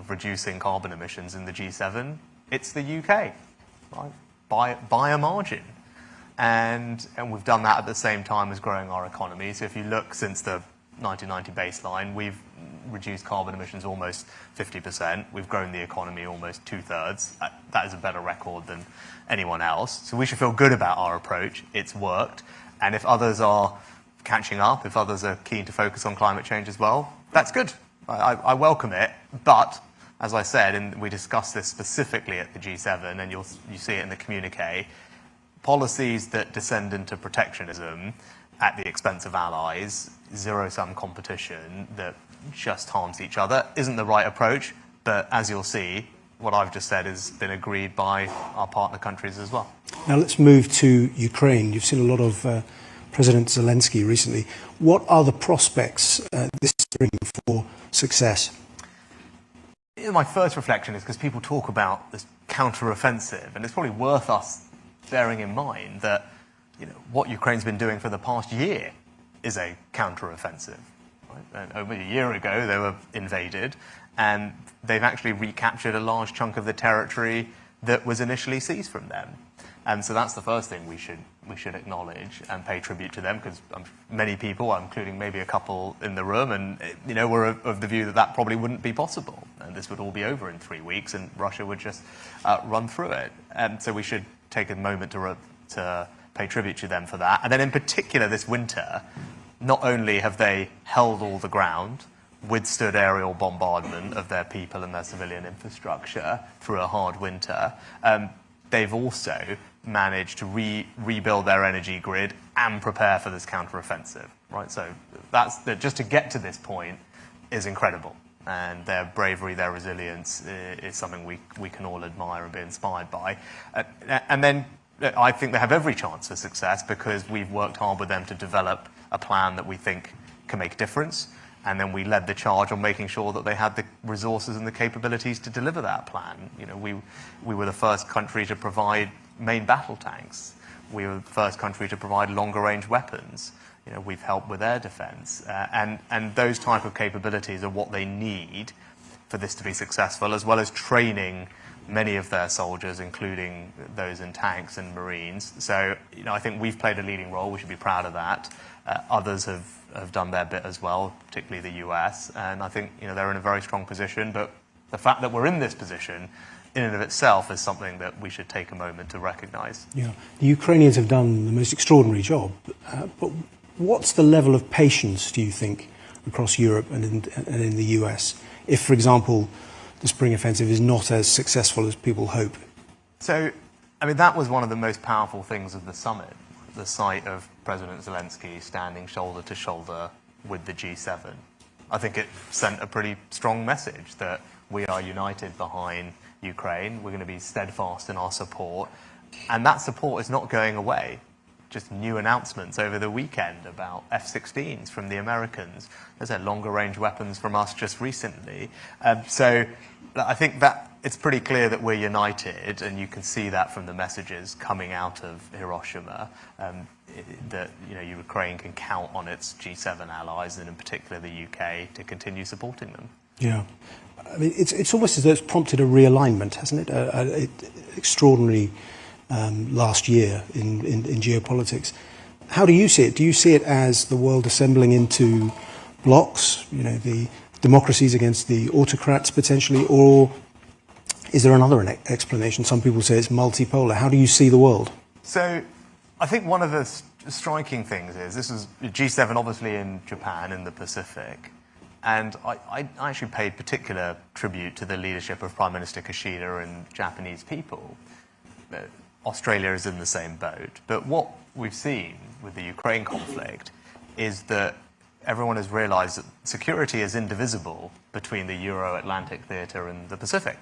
of reducing carbon emissions in the G7, it's the UK, right? By a margin. And we've done that at the same time as growing our economy. So if you look since the 1990 baseline, we've reduced carbon emissions almost 50%. We've grown the economy almost 2/3. That is a better record than anyone else. So we should feel good about our approach. It's worked. And if others are catching up, if others are keen to focus on climate change as well, that's good. I welcome it. But as I said, and we discussed this specifically at the G7, and you see it in the communique, policies that descend into protectionism at the expense of allies, zero-sum competition that just harms each other, isn't the right approach. But as you'll see, what I've just said has been agreed by our partner countries as well. Now let's move to Ukraine. You've seen a lot of President Zelensky recently. What are the prospects this spring for success? My first reflection is because people talk about this counter-offensive, and it's probably worth us bearing in mind that what Ukraine's been doing for the past year is a counter-offensive. Right? And over a year ago, they were invaded, and they've actually recaptured a large chunk of the territory that was initially seized from them. And so that's the first thing we should acknowledge and pay tribute to them, because many people, including maybe a couple in the room, and were of the view that that probably wouldn't be possible, and this would all be over in 3 weeks, and Russia would just run through it. And so we should take a moment to pay tribute to them for that. And then in particular this winter, not only have they held all the ground, withstood aerial bombardment of their people and their civilian infrastructure through a hard winter, they've also managed to rebuild their energy grid and prepare for this counteroffensive. Right? So just to get to this point is incredible. And their bravery, their resilience is something we can all admire and be inspired by. And then I think they have every chance for success because we've worked hard with them to develop a plan that we think can make a difference. And then we led the charge on making sure that they had the resources and the capabilities to deliver that plan. We were the first country to provide main battle tanks. We were the first country to provide longer range weapons. We've helped with air defense. And those type of capabilities are what they need for this to be successful, as well as training many of their soldiers, including those in tanks and Marines. So, I think we've played a leading role. We should be proud of that. Others have done their bit as well, particularly the US. And I think, they're in a very strong position. But the fact that we're in this position in and of itself is something that we should take a moment to recognize. Yeah, the Ukrainians have done the most extraordinary job. But what's the level of patience, do you think, across Europe and in the US, if, for example, the spring offensive is not as successful as people hope? So, that was one of the most powerful things of the summit, the sight of President Zelensky standing shoulder to shoulder with the G7. I think it sent a pretty strong message that we are united behind Ukraine. We're going to be steadfast in our support. And that support is not going away. Just new announcements over the weekend about F-16s from the Americans. There's longer range weapons from us just recently. So I think that it's pretty clear that we're united, and you can see that from the messages coming out of Hiroshima, that Ukraine can count on its G7 allies, and in particular the UK, to continue supporting them. Yeah. It's almost as though it's prompted a realignment, hasn't it? Extraordinary last year in geopolitics. How do you see it? Do you see it as the world assembling into blocs, the democracies against the autocrats potentially, or is there another explanation? Some people say it's multipolar. How do you see the world? So I think one of the striking things is this is G7 obviously in Japan in the Pacific. And I actually paid particular tribute to the leadership of Prime Minister Kishida and Japanese people. Australia is in the same boat. But what we've seen with the Ukraine conflict is that everyone has realized that security is indivisible between the Euro-Atlantic theater and the Pacific.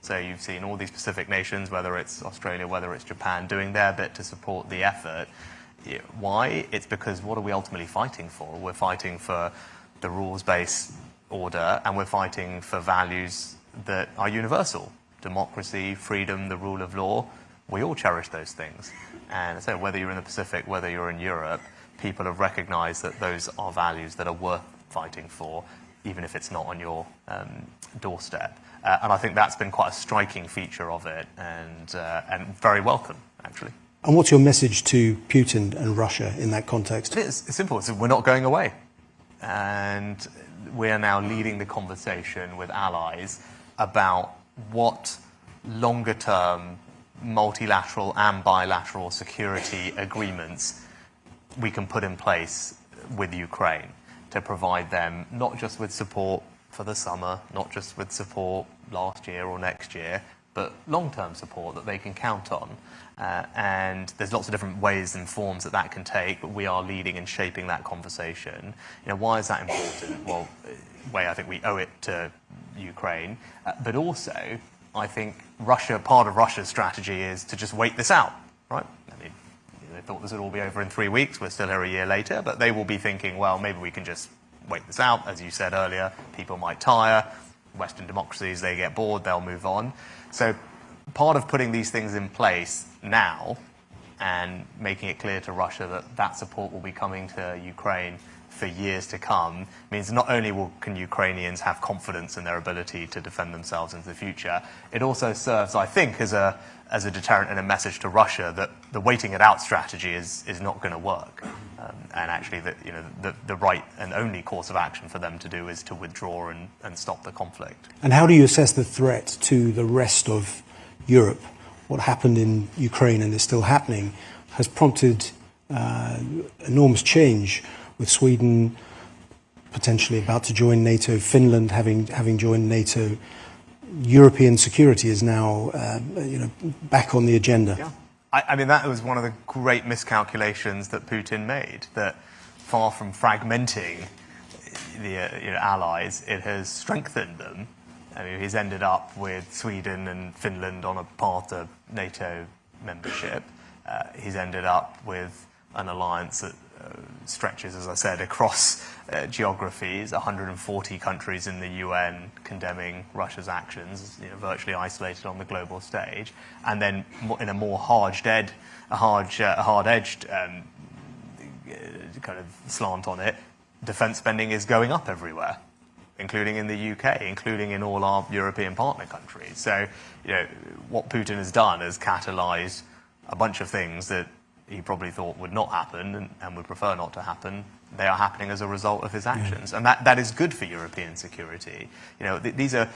So you've seen all these Pacific nations, whether it's Australia, whether it's Japan, doing their bit to support the effort. Why? It's because what are we ultimately fighting for? We're fighting for the rules-based order, and we're fighting for values that are universal. Democracy, freedom, the rule of law. We all cherish those things. And so whether you're in the Pacific, whether you're in Europe, people have recognized that those are values that are worth fighting for. even if it's not on your doorstep. And I think that's been quite a striking feature of it, and very welcome, actually. And what's your message to Putin and Russia in that context? It's simple. We're not going away. And we are now leading the conversation with allies about what longer-term multilateral and bilateral security agreements we can put in place with Ukraine to provide them not just with support for the summer, not just with support last year or next year, but long-term support that they can count on. And there's lots of different ways and forms that that can take, but we are leading and shaping that conversation. Why is that important? Well, I think we owe it to Ukraine, but also I think part of Russia's strategy is to just wait this out, right? I mean, they thought this would all be over in 3 weeks. We're still here a year later, but they will be thinking, well, maybe we can just wait this out. As you said earlier, people might tire. Western democracies, they get bored, they'll move on. So part of putting these things in place now and making it clear to Russia that that support will be coming to Ukraine for years to come means not only can Ukrainians have confidence in their ability to defend themselves into the future, it also serves, I think, as a deterrent and a message to Russia that the waiting it out strategy is not going to work. And actually, the right and only course of action for them to do is to withdraw and stop the conflict. And how do you assess the threat to the rest of Europe? What happened in Ukraine and is still happening has prompted enormous change, with Sweden potentially about to join NATO, Finland having joined NATO. European security is now back on the agenda. Yeah. I mean, that was one of the great miscalculations that Putin made, that far from fragmenting the allies, it has strengthened them. I mean, he's ended up with Sweden and Finland on a path to NATO membership. He's ended up with an alliance that stretches, as I said, across geographies, 140 countries in the UN condemning Russia's actions, virtually isolated on the global stage, and then in a more hard-edged kind of slant on it, defence spending is going up everywhere, including in the UK, including in all our European partner countries. So, what Putin has done is catalysed a bunch of things that he probably thought would not happen and would prefer not to happen. They are happening as a result of his actions. And that is good for European security. These are,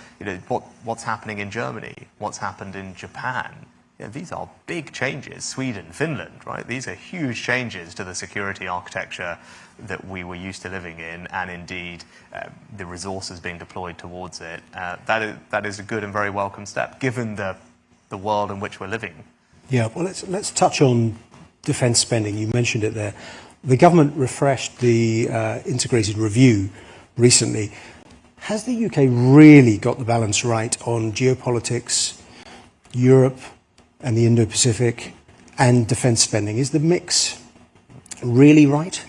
what's happening in Germany, what's happened in Japan. These are big changes. Sweden, Finland, right? These are huge changes to the security architecture that we were used to living in, and indeed the resources being deployed towards it. That is a good and very welcome step, given the world in which we're living. Yeah, well, let's touch on defence spending. You mentioned it there. The government refreshed the integrated review recently. Has the UK really got the balance right on geopolitics, Europe and the Indo-Pacific, and defence spending? Is the mix really right?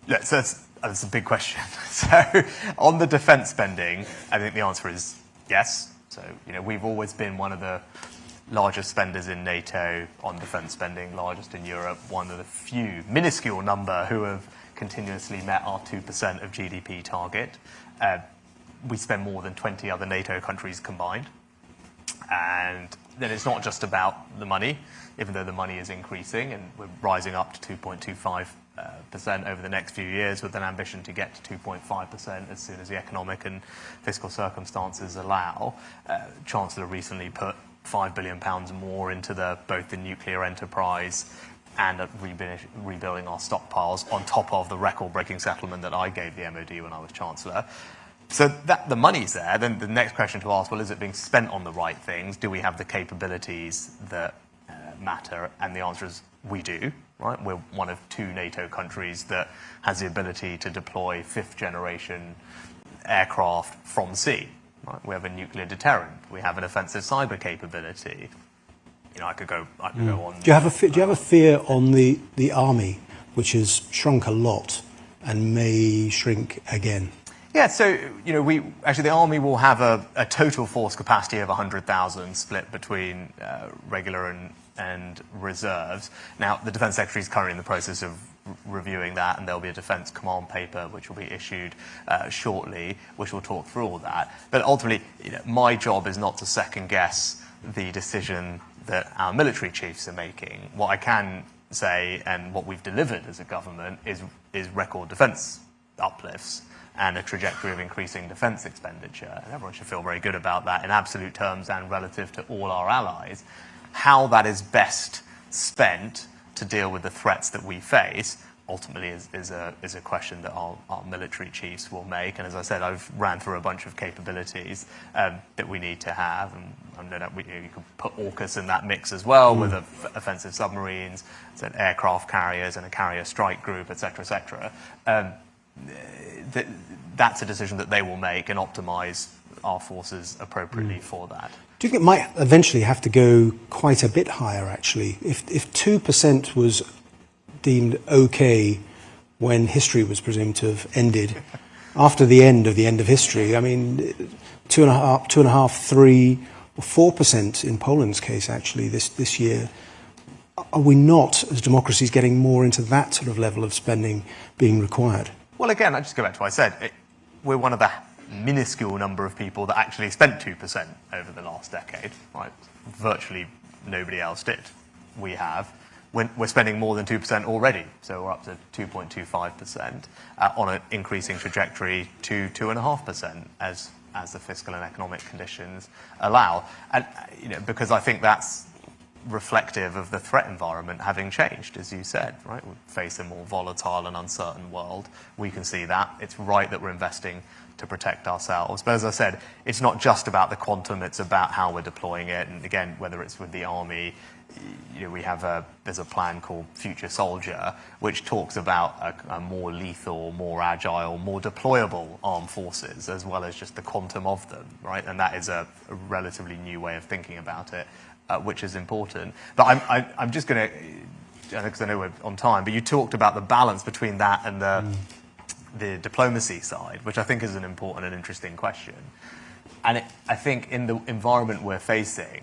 Yeah, so that's a big question. So on the defence spending, I think the answer is yes. So, we've always been one of the largest spenders in NATO on defence spending, largest in Europe, one of the few, minuscule number, who have continuously met our 2% of GDP target. We spend more than 20 other NATO countries combined. And then it's not just about the money, even though the money is increasing, and we're rising up to 2.25% over the next few years, with an ambition to get to 2.5% as soon as the economic and fiscal circumstances allow. Chancellor recently put £5 billion more into both the nuclear enterprise and rebuilding our stockpiles, on top of the record-breaking settlement that I gave the MOD when I was Chancellor. So the money's there. Then the next question to ask, well, is it being spent on the right things? Do we have the capabilities that matter? And the answer is we do. Right? We're one of 2 NATO countries that has the ability to deploy 5th-generation aircraft from sea. Right? We have a nuclear deterrent. We have an offensive cyber capability. I could go on. Do you have a fear on the army, which has shrunk a lot and may shrink again? Yeah, so the army will have a total force capacity of 100,000, split between regular and reserves. Now, the Defence Secretary is currently in the process of reviewing that, and there'll be a defence command paper which will be issued shortly, which will talk through all that. But ultimately, my job is not to second guess the decision that our military chiefs are making. What I can say, and what we've delivered as a government, is record defence uplifts and a trajectory of increasing defence expenditure. And everyone should feel very good about that in absolute terms and relative to all our allies. How that is best spent to deal with the threats that we face ultimately is a question that our military chiefs will make. And as I said, I've ran through a bunch of capabilities that we need to have. And no doubt you could put AUKUS in that mix as well, with offensive submarines, so aircraft carriers and a carrier strike group, etc., etc. That's a decision that they will make and optimise our forces appropriately for that. Do you think it might eventually have to go quite a bit higher, actually? If 2% was deemed okay when history was presumed to have ended, after the end of history, I mean, 2.5, 3, or 4% in Poland's case, actually, this year, are we not, as democracies, getting more into that sort of level of spending being required? Well, again, I just go back to what I said. We're one of the minuscule number of people that actually spent 2% over the last decade. Right? Virtually nobody else did. We have. We're spending more than 2% already, so we're up to 2.25% on an increasing trajectory to 2.5% as the fiscal and economic conditions allow. And because I think that's reflective of the threat environment having changed, as you said, right? We face a more volatile and uncertain world. We can see that. It's right that we're investing to protect ourselves. But as I said, it's not just about the quantum, it's about how we're deploying it. And again, whether it's with the army, there's a plan called Future Soldier, which talks about a more lethal, more agile, more deployable armed forces, as well as just the quantum of them, right? And that is a relatively new way of thinking about it, which is important. But I'm just going to, because I know we're on time, but you talked about the balance between that and the diplomacy side, which I think is an important and interesting question. And I think in the environment we're facing,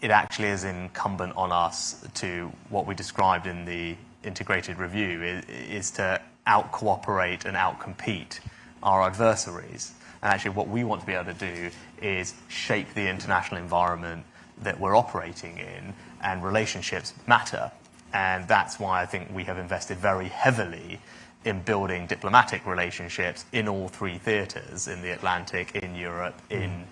it actually is incumbent on us to, what we described in the integrated review, is to out-cooperate and out-compete our adversaries. And actually what we want to be able to do is shape the international environment that we're operating in, and relationships matter. And that's why I think we have invested very heavily in building diplomatic relationships in all three theatres, in the Atlantic, in Europe, in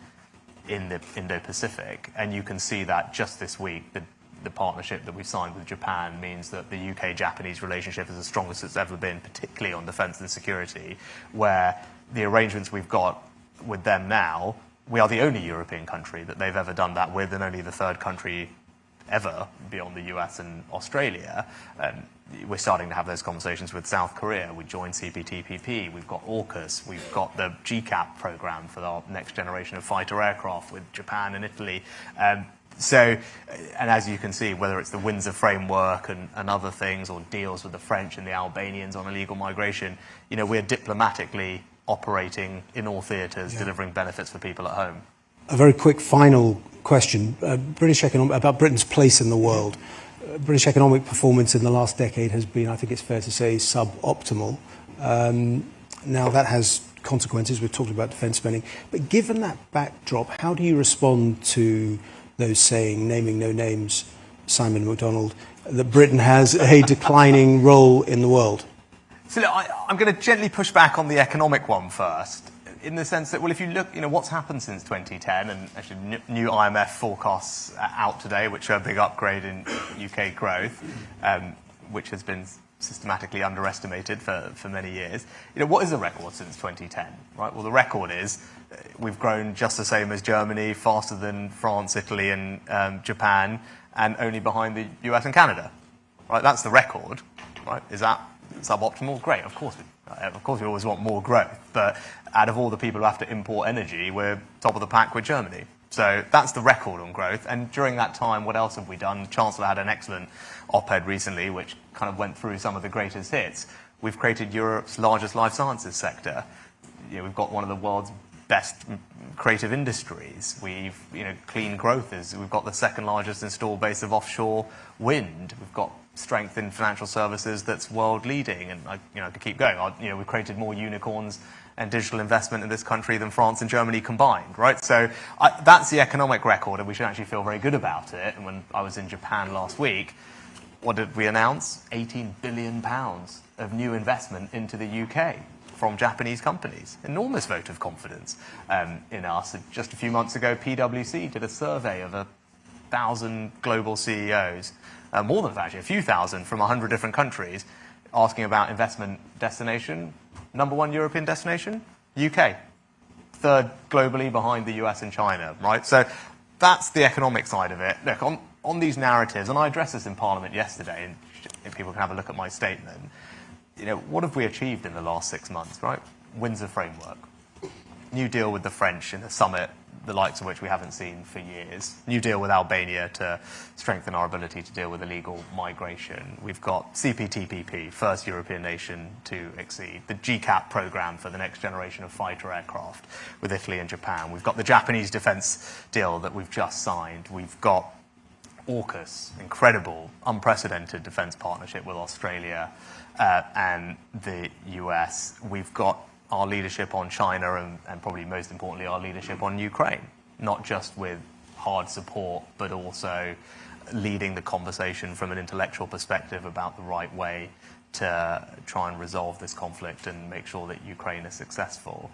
the Indo-Pacific. And you can see that just this week, the partnership that we've signed with Japan means that the UK-Japanese relationship is the strongest it's ever been, particularly on defence and security, where the arrangements we've got with them now, we are the only European country that they've ever done that with, and only the third country ever beyond the US and Australia. We're starting to have those conversations with South Korea. We joined CPTPP. We've got AUKUS. We've got the GCAP program for our next generation of fighter aircraft with Japan and Italy. And as you can see, whether it's the Windsor framework and other things, or deals with the French and the Albanians on illegal migration, we're diplomatically operating in all theatres, delivering benefits for people at home. A very quick final question. About Britain's place in the world. British economic performance in the last decade has been, I think it's fair to say, suboptimal. Now that has consequences. We've talked about defence spending. But given that backdrop, how do you respond to those saying, naming no names, Simon MacDonald, that Britain has a declining role in the world? So look, I'm going to gently push back on the economic one first, in the sense that, well, if you look, what's happened since 2010, and actually new IMF forecasts out today, which are a big upgrade in UK growth, which has been systematically underestimated for many years. What is the record since 2010? Right. Well, the record is we've grown just the same as Germany, faster than France, Italy, and Japan, and only behind the US and Canada. Right. That's the record. Right. Is that suboptimal? Great. Of course we always want more growth, but out of all the people who have to import energy, we're top of the pack with Germany. So that's the record on growth. And during that time, what else have we done? The Chancellor had an excellent op-ed recently, which kind of went through some of the greatest hits. We've created Europe's largest life sciences sector. We've got one of the world's best creative industries. We've, clean growth we've got the second largest installed base of offshore wind. We've got strength in financial services that's world leading, and I could keep going. We've created more unicorns and digital investment in this country than France and Germany combined, right? So that's the economic record, and we should actually feel very good about it. And when I was in Japan last week, what did we announce? £18 billion of new investment into the UK from Japanese companies. Enormous vote of confidence in us. Just a few months ago, PwC did a survey of 1,000 global CEOs, more than that, actually, a few thousand from 100 different countries, asking about investment destination. Number one European destination? UK. Third globally behind the US and China, right? So that's the economic side of it. Look, on these narratives, and I addressed this in Parliament yesterday, and if people can have a look at my statement, what have we achieved in the last 6 months, right? Windsor Framework. New deal with the French in a summit, the likes of which we haven't seen for years. New deal with Albania to strengthen our ability to deal with illegal migration. We've got CPTPP, first European nation to exceed. The GCAP program for the next generation of fighter aircraft with Italy and Japan. We've got the Japanese defense deal that we've just signed. We've got AUKUS, incredible, unprecedented defense partnership with Australia and the US. We've got our leadership on China and probably most importantly our leadership on Ukraine, not just with hard support but also leading the conversation from an intellectual perspective about the right way to try and resolve this conflict and make sure that Ukraine is successful.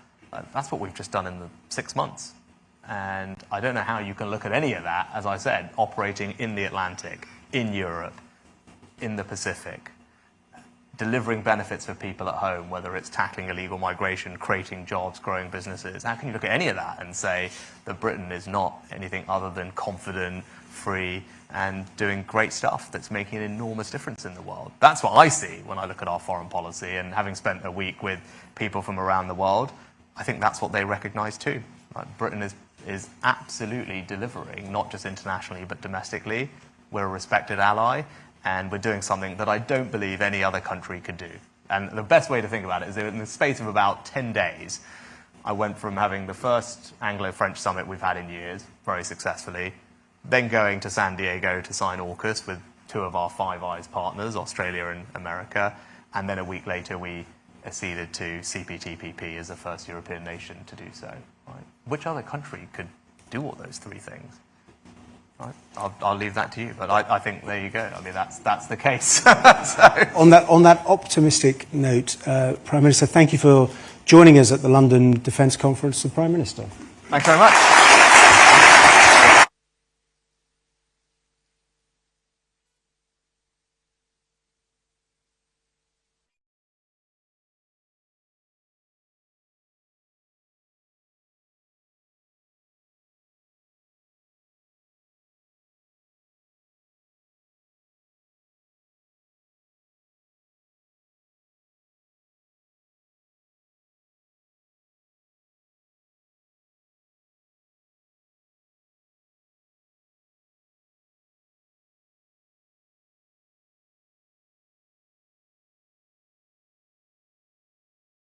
That's what we've just done in the 6 months. And I don't know how you can look at any of that, as I said, operating in the Atlantic, in Europe, in the Pacific, delivering benefits for people at home, whether it's tackling illegal migration, creating jobs, growing businesses. How can you look at any of that and say that Britain is not anything other than confident, free, and doing great stuff that's making an enormous difference in the world? That's what I see when I look at our foreign policy, and having spent a week with people from around the world, I think that's what they recognise too. Britain is absolutely delivering, not just internationally but domestically. We're a respected ally, and we're doing something that I don't believe any other country could do. And the best way to think about it is that in the space of about 10 days, I went from having the first Anglo-French summit we've had in years, very successfully, then going to San Diego to sign AUKUS with 2 of our Five Eyes partners, Australia and America, and then a week later we acceded to CPTPP as the first European nation to do so. Right? Which other country could do all those 3 things? Right. I'll leave that to you, but I think there you go. I mean, that's the case. So. On that optimistic note, Prime Minister, thank you for joining us at the London Defence Conference, the Prime Minister. Thanks very much.